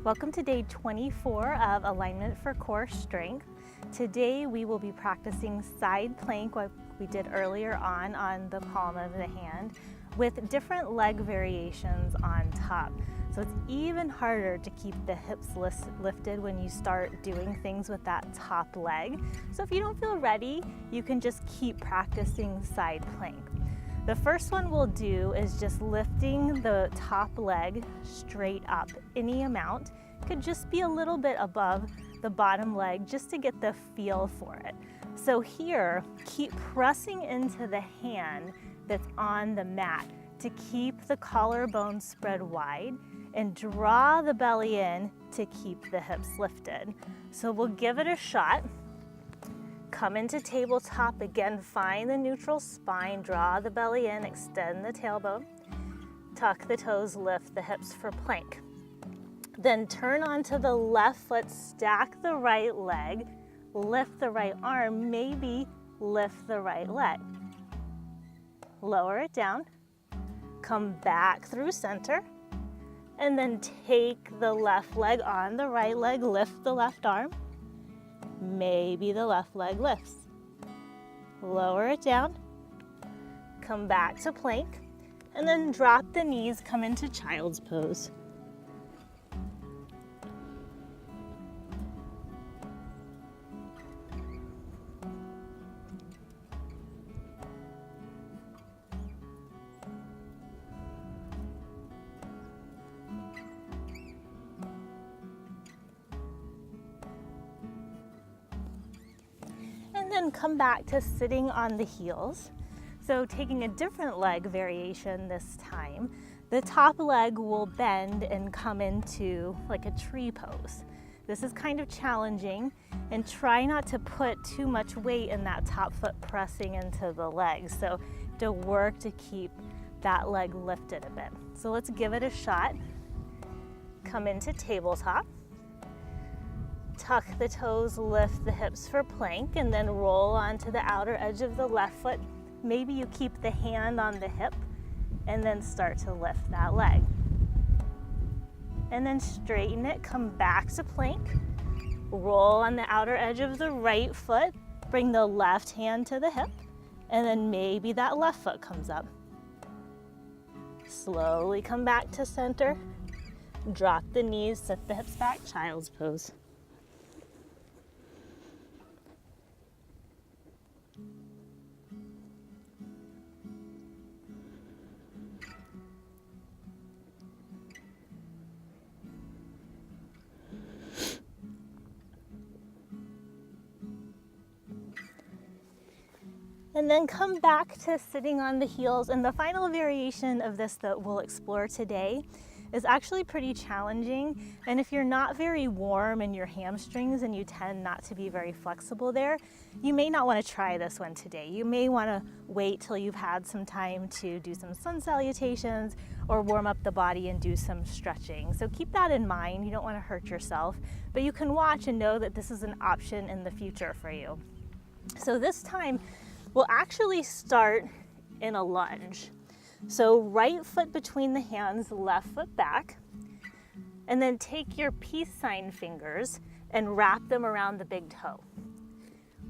Welcome to day 24 of Alignment for Core Strength. Today we will be practicing side plank like we did earlier on the palm of the hand with different leg variations on top. So it's even harder to keep the hips lifted when you start doing things with that top leg. So if you don't feel ready, you can just keep practicing side plank. The first one we'll do is just lifting the top leg straight up. Any amount, could just be a little bit above the bottom leg just to get the feel for it. So here, keep pressing into the hand that's on the mat to keep the collarbone spread wide and draw the belly in to keep the hips lifted. So we'll give it a shot. Come into tabletop again, find the neutral spine, draw the belly in, extend the tailbone, tuck the toes, lift the hips for plank. Then turn onto the left foot, stack the right leg, lift the right arm, maybe lift the right leg. Lower it down, come back through center, and then take the left leg on the right leg, lift the left arm. Maybe the left leg lifts. Lower it down, come back to plank, and then drop the knees, come into child's pose. And then come back to sitting on the heels. So taking a different leg variation this time, the top leg will bend and come into like a tree pose. This is kind of challenging, and try not to put too much weight in that top foot pressing into the leg. So to work to keep that leg lifted a bit. So let's give it a shot. Come into tabletop. Tuck the toes, lift the hips for plank, and then roll onto the outer edge of the left foot. Maybe you keep the hand on the hip and then start to lift that leg. And then straighten it, come back to plank. Roll on the outer edge of the right foot, bring the left hand to the hip, and then maybe that left foot comes up. Slowly come back to center. Drop the knees, sit the hips back, child's pose. And then come back to sitting on the heels. And the final variation of this that we'll explore today is actually pretty challenging. And if you're not very warm in your hamstrings and you tend not to be very flexible there, you may not want to try this one today. You may want to wait till you've had some time to do some sun salutations or warm up the body and do some stretching. So keep that in mind. You don't want to hurt yourself, but you can watch and know that this is an option in the future for you. So this time, we'll actually start in a lunge. So right foot between the hands, left foot back, and then take your peace sign fingers and wrap them around the big toe.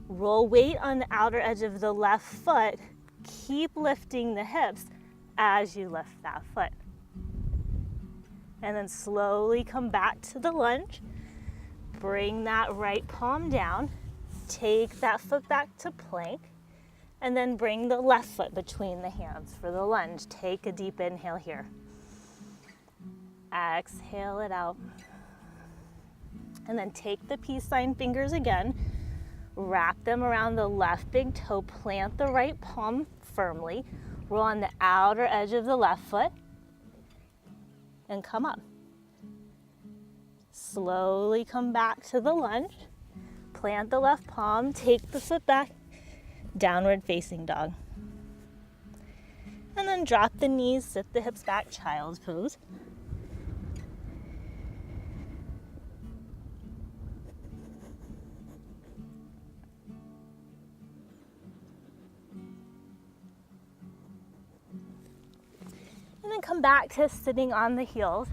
Roll weight on the outer edge of the left foot. Keep lifting the hips as you lift that foot. And then slowly come back to the lunge. Bring that right palm down. Take that foot back to plank. And then bring the left foot between the hands for the lunge. Take a deep inhale here. Exhale it out. And then take the peace sign fingers again. Wrap them around the left big toe. Plant the right palm firmly. Roll on the outer edge of the left foot. And come up. Slowly come back to the lunge. Plant the left palm. Take the foot back. Downward facing dog. And then drop the knees, sit the hips back, child's pose. And then come back to sitting on the heels.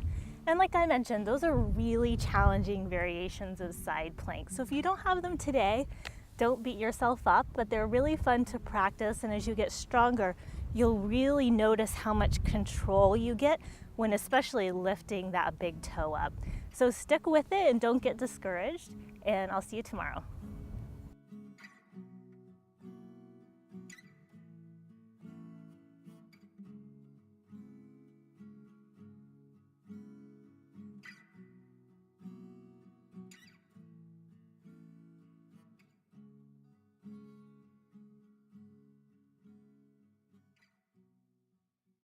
And like I mentioned, those are really challenging variations of side planks. So if you don't have them today, don't beat yourself up, but they're really fun to practice. And as you get stronger, you'll really notice how much control you get when especially lifting that big toe up. So stick with it and don't get discouraged, and I'll see you tomorrow.